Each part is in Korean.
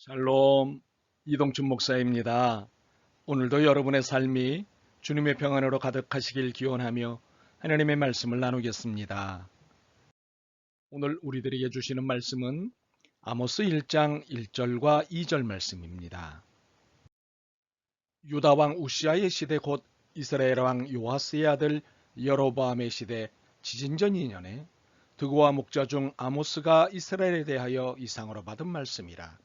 샬롬, 이동춘 목사입니다. 오늘도 여러분의 삶이 주님의 평안으로 가득하시길 기원하며 하나님의 말씀을 나누겠습니다. 오늘 우리들에게 주시는 말씀은 아모스 1장 1절과 2절 말씀입니다. 유다 왕 우시아의 시대 곧 이스라엘 왕 요아스의 아들 여로보암의 시대 지진전 2년에 드고와 목자 중 아모스가 이스라엘에 대하여 이상으로 받은 말씀이라.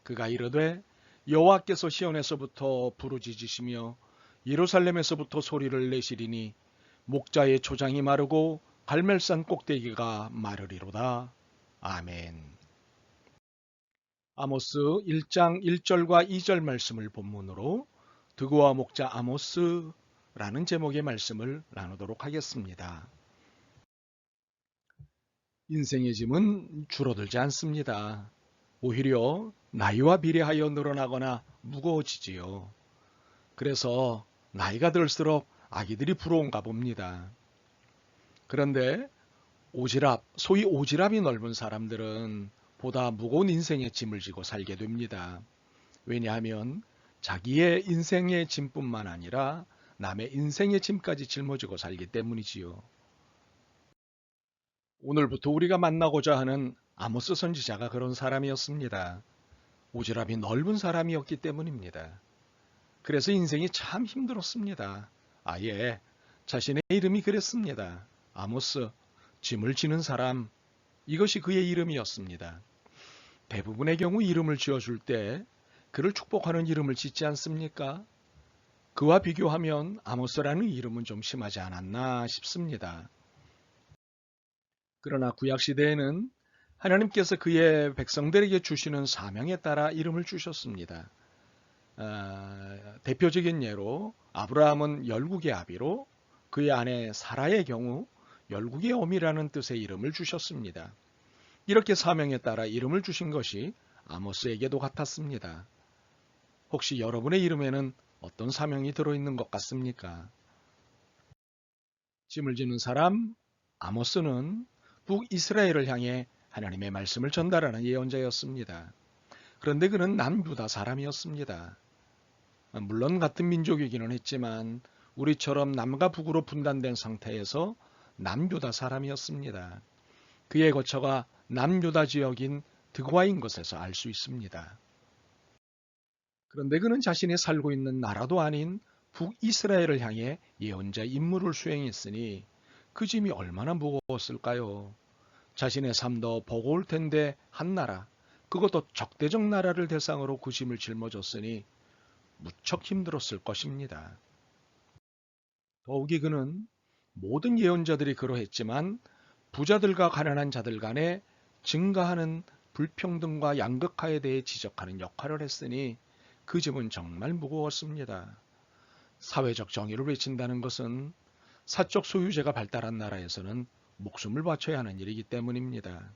그가 이르되 여호와께서 시온에서부터 부르짖으시며 예루살렘에서부터 소리를 내시리니 목자의 초장이 마르고 갈멜산 꼭대기가 마르리로다. 아멘. 아모스 1장 1절과 2절 말씀을 본문으로 드고와 목자 아모스라는 제목의 말씀을 나누도록 하겠습니다. 인생의 짐은 줄어들지 않습니다. 오히려 나이와 비례하여 늘어나거나 무거워지지요. 그래서 나이가 들수록 아기들이 부러운가 봅니다. 그런데 소위 오지랖이 넓은 사람들은 보다 무거운 인생의 짐을 지고 살게 됩니다. 왜냐하면 자기의 인생의 짐뿐만 아니라 남의 인생의 짐까지 짊어지고 살기 때문이지요. 오늘부터 우리가 만나고자 하는 아모스 선지자가 그런 사람이었습니다. 오지랖이 넓은 사람이었기 때문입니다. 그래서 인생이 참 힘들었습니다. 아예 자신의 이름이 그랬습니다. 아모스, 짐을 지는 사람, 이것이 그의 이름이었습니다. 대부분의 경우 이름을 지어줄 때 그를 축복하는 이름을 짓지 않습니까? 그와 비교하면 아모스라는 이름은 좀 심하지 않았나 싶습니다. 그러나 구약시대에는 하나님께서 그의 백성들에게 주시는 사명에 따라 이름을 주셨습니다. 대표적인 예로 아브라함은 열국의 아비로 그의 아내 사라의 경우 열국의 어미라는 뜻의 이름을 주셨습니다. 이렇게 사명에 따라 이름을 주신 것이 아모스에게도 같았습니다. 혹시 여러분의 이름에는 어떤 사명이 들어있는 것 같습니까? 짐을 지는 사람 아모스는 북이스라엘을 향해 하나님의 말씀을 전달하는 예언자였습니다. 그런데 그는 남유다 사람이었습니다. 물론 같은 민족이기는 했지만 우리처럼 남과 북으로 분단된 상태에서 남유다 사람이었습니다. 그의 거처가 남유다 지역인 드고아인 것에서 알 수 있습니다. 그런데 그는 자신이 살고 있는 나라도 아닌 북이스라엘을 향해 예언자 임무를 수행했으니 그 짐이 얼마나 무거웠을까요? 자신의 삶도 버거울 텐데 한 나라, 그것도 적대적 나라를 대상으로 그 짐을 짊어졌으니 무척 힘들었을 것입니다. 더욱이 그는 모든 예언자들이 그러했지만 부자들과 가난한 자들 간에 증가하는 불평등과 양극화에 대해 지적하는 역할을 했으니 그 짐은 정말 무거웠습니다. 사회적 정의를 외친다는 것은 사적 소유제가 발달한 나라에서는 목숨을 바쳐야 하는 일이기 때문입니다.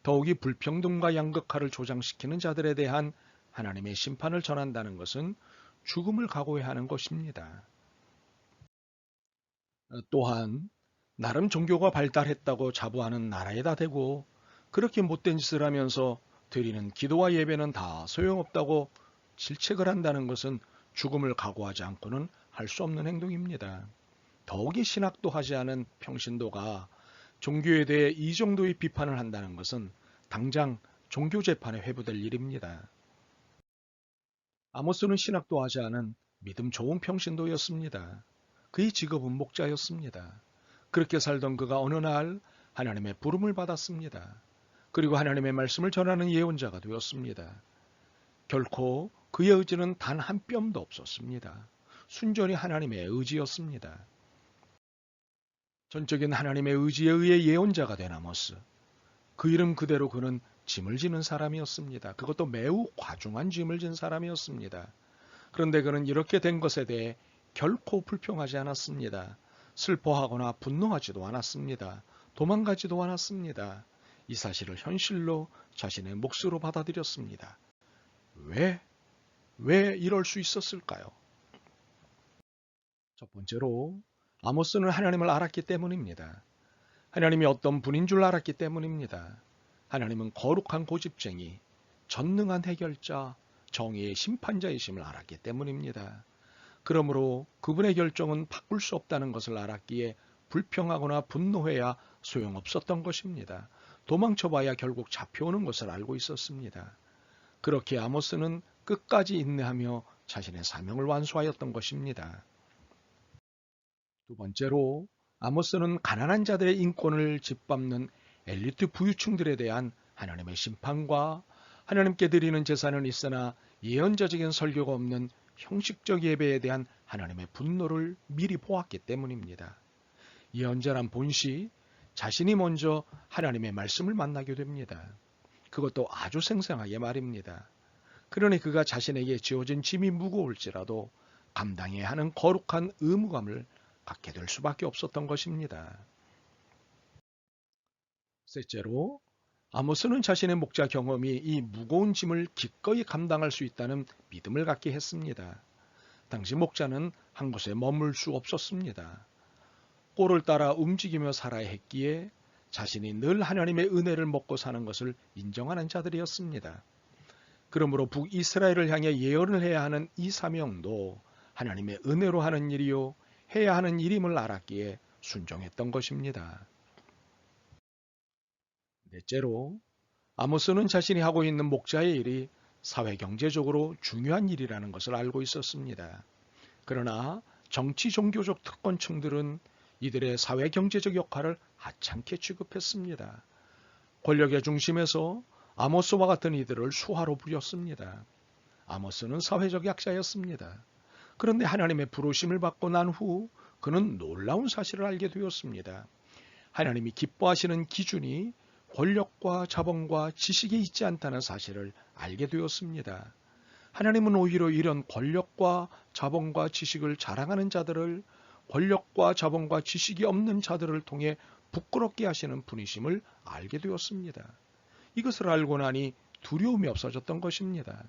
더욱이 불평등과 양극화를 조장시키는 자들에 대한 하나님의 심판을 전한다는 것은 죽음을 각오해야 하는 것입니다. 또한 나름 종교가 발달했다고 자부하는 나라에다 대고 그렇게 못된 짓을 하면서 드리는 기도와 예배는 다 소용없다고 질책을 한다는 것은 죽음을 각오하지 않고는 할 수 없는 행동입니다. 더욱이 신학도 하지 않은 평신도가 종교에 대해 이 정도의 비판을 한다는 것은 당장 종교재판에 회부될 일입니다. 아모스는 신학도 하지 않은 믿음 좋은 평신도였습니다. 그의 직업은 목자였습니다. 그렇게 살던 그가 어느 날 하나님의 부름을 받았습니다. 그리고 하나님의 말씀을 전하는 예언자가 되었습니다. 결코 그의 의지는 단 한 뼘도 없었습니다. 순전히 하나님의 의지였습니다. 전적인 하나님의 의지에 의해 예언자가 된 아모스. 그 이름 그대로 그는 짐을 지는 사람이었습니다. 그것도 매우 과중한 짐을 진 사람이었습니다. 그런데 그는 이렇게 된 것에 대해 결코 불평하지 않았습니다. 슬퍼하거나 분노하지도 않았습니다. 도망가지도 않았습니다. 이 사실을 현실로 자신의 몫으로 받아들였습니다. 왜 이럴 수 있었을까요? 첫 번째로 아모스는 하나님을 알았기 때문입니다. 하나님이 어떤 분인 줄 알았기 때문입니다. 하나님은 거룩한 고집쟁이, 전능한 해결자, 정의의 심판자이심을 알았기 때문입니다. 그러므로 그분의 결정은 바꿀 수 없다는 것을 알았기에 불평하거나 분노해야 소용없었던 것입니다. 도망쳐봐야 결국 잡혀오는 것을 알고 있었습니다. 그렇게 아모스는 끝까지 인내하며 자신의 사명을 완수하였던 것입니다. 두 번째로 아모스는 가난한 자들의 인권을 짓밟는 엘리트 부유층들에 대한 하나님의 심판과 하나님께 드리는 제사는 있으나 예언자적인 설교가 없는 형식적 예배에 대한 하나님의 분노를 미리 보았기 때문입니다. 예언자란 본시 자신이 먼저 하나님의 말씀을 만나게 됩니다. 그것도 아주 생생하게 말입니다. 그러니 그가 자신에게 지어진 짐이 무거울지라도 감당해야 하는 거룩한 의무감을 갖게 될 수밖에 없었던 것입니다. 셋째로 아모스는 자신의 목자 경험이 이 무거운 짐을 기꺼이 감당할 수 있다는 믿음을 갖게 했습니다. 당시 목자는 한 곳에 머물 수 없었습니다. 꼴을 따라 움직이며 살아야 했기에 자신이 늘 하나님의 은혜를 먹고 사는 것을 인정하는 자들이었습니다. 그러므로 북이스라엘을 향해 예언을 해야 하는 이 사명도 하나님의 은혜로 하는 일이요 해야 하는 일임을 알았기에 순종했던 것입니다. 넷째로 아모스는 자신이 하고 있는 목자의 일이 사회경제적으로 중요한 일이라는 것을 알고 있었습니다. 그러나 정치 종교적 특권층들은 이들의 사회경제적 역할을 하찮게 취급했습니다. 권력의 중심에서 아모스와 같은 이들을 수하로 부렸습니다. 아모스는 사회적 약자였습니다. 그런데 하나님의 부르심을 받고 난 후 그는 놀라운 사실을 알게 되었습니다. 하나님이 기뻐하시는 기준이 권력과 자본과 지식에 있지 않다는 사실을 알게 되었습니다. 하나님은 오히려 이런 권력과 자본과 지식을 자랑하는 자들을 권력과 자본과 지식이 없는 자들을 통해 부끄럽게 하시는 분이심을 알게 되었습니다. 이것을 알고 나니 두려움이 없어졌던 것입니다.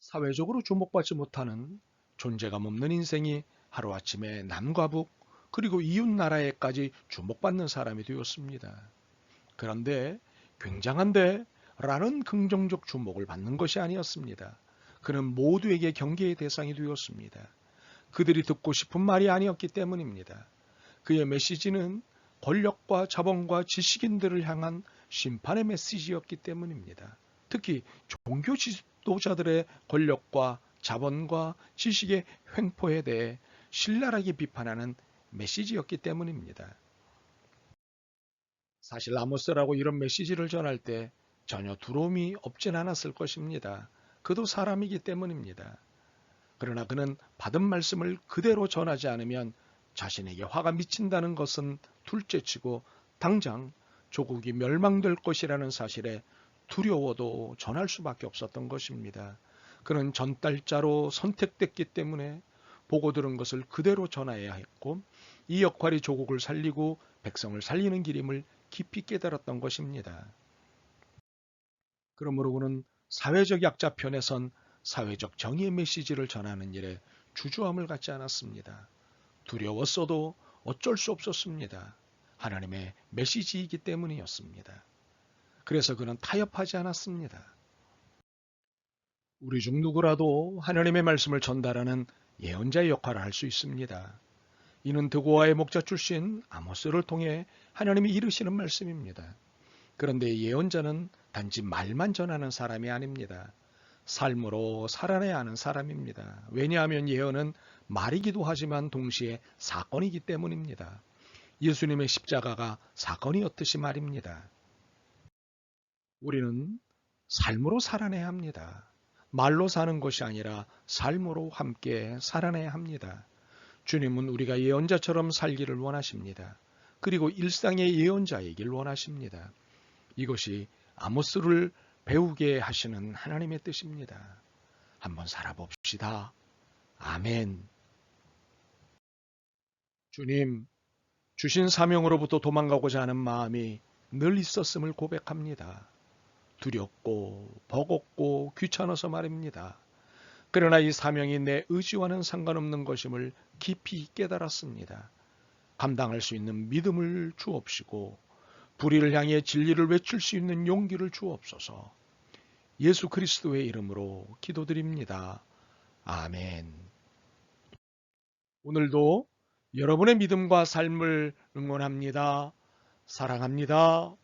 사회적으로 주목받지 못하는 존재감 없는 인생이 하루아침에 남과 북 그리고 이웃 나라에까지 주목받는 사람이 되었습니다. 그런데 굉장한데 라는 긍정적 주목을 받는 것이 아니었습니다. 그는 모두에게 경계의 대상이 되었습니다. 그들이 듣고 싶은 말이 아니었기 때문입니다. 그의 메시지는 권력과 자본과 지식인들을 향한 심판의 메시지였기 때문입니다. 특히 종교 지도자들의 권력과 자본과 지식의 횡포에 대해 신랄하게 비판하는 메시지였기 때문입니다. 사실 아모스라고 이런 메시지를 전할 때 전혀 두려움이 없진 않았을 것입니다. 그도 사람이기 때문입니다. 그러나 그는 받은 말씀을 그대로 전하지 않으면 자신에게 화가 미친다는 것은 둘째치고 당장 조국이 멸망될 것이라는 사실에 두려워도 전할 수밖에 없었던 것입니다. 그는 전달자로 선택됐기 때문에 보고 들은 것을 그대로 전해야 했고 이 역할이 조국을 살리고 백성을 살리는 길임을 깊이 깨달았던 것입니다. 그러므로 그는 사회적 약자 편에 선 사회적 정의의 메시지를 전하는 일에 주저함을 갖지 않았습니다. 두려웠어도 어쩔 수 없었습니다. 하나님의 메시지이기 때문이었습니다. 그래서 그는 타협하지 않았습니다. 우리 중 누구라도 하나님의 말씀을 전달하는 예언자의 역할을 할 수 있습니다. 이는 드고아의 목자 출신 아모스를 통해 하나님이 이르시는 말씀입니다. 그런데 예언자는 단지 말만 전하는 사람이 아닙니다. 삶으로 살아내야 하는 사람입니다. 왜냐하면 예언은 말이기도 하지만 동시에 사건이기 때문입니다. 예수님의 십자가가 사건이었듯이 말입니다. 우리는 삶으로 살아내야 합니다. 말로 사는 것이 아니라 삶으로 함께 살아내야 합니다. 주님은 우리가 예언자처럼 살기를 원하십니다. 그리고 일상의 예언자이길 원하십니다. 이것이 아모스를 배우게 하시는 하나님의 뜻입니다. 한번 살아봅시다. 아멘. 주님, 주신 사명으로부터 도망가고자 하는 마음이 늘 있었음을 고백합니다. 두렵고 버겁고 귀찮아서 말입니다. 그러나 이 사명이 내 의지와는 상관없는 것임을 깊이 깨달았습니다. 감당할 수 있는 믿음을 주옵시고 불의를 향해 진리를 외칠 수 있는 용기를 주옵소서. 예수 그리스도의 이름으로 기도드립니다. 아멘. 오늘도 여러분의 믿음과 삶을 응원합니다. 사랑합니다.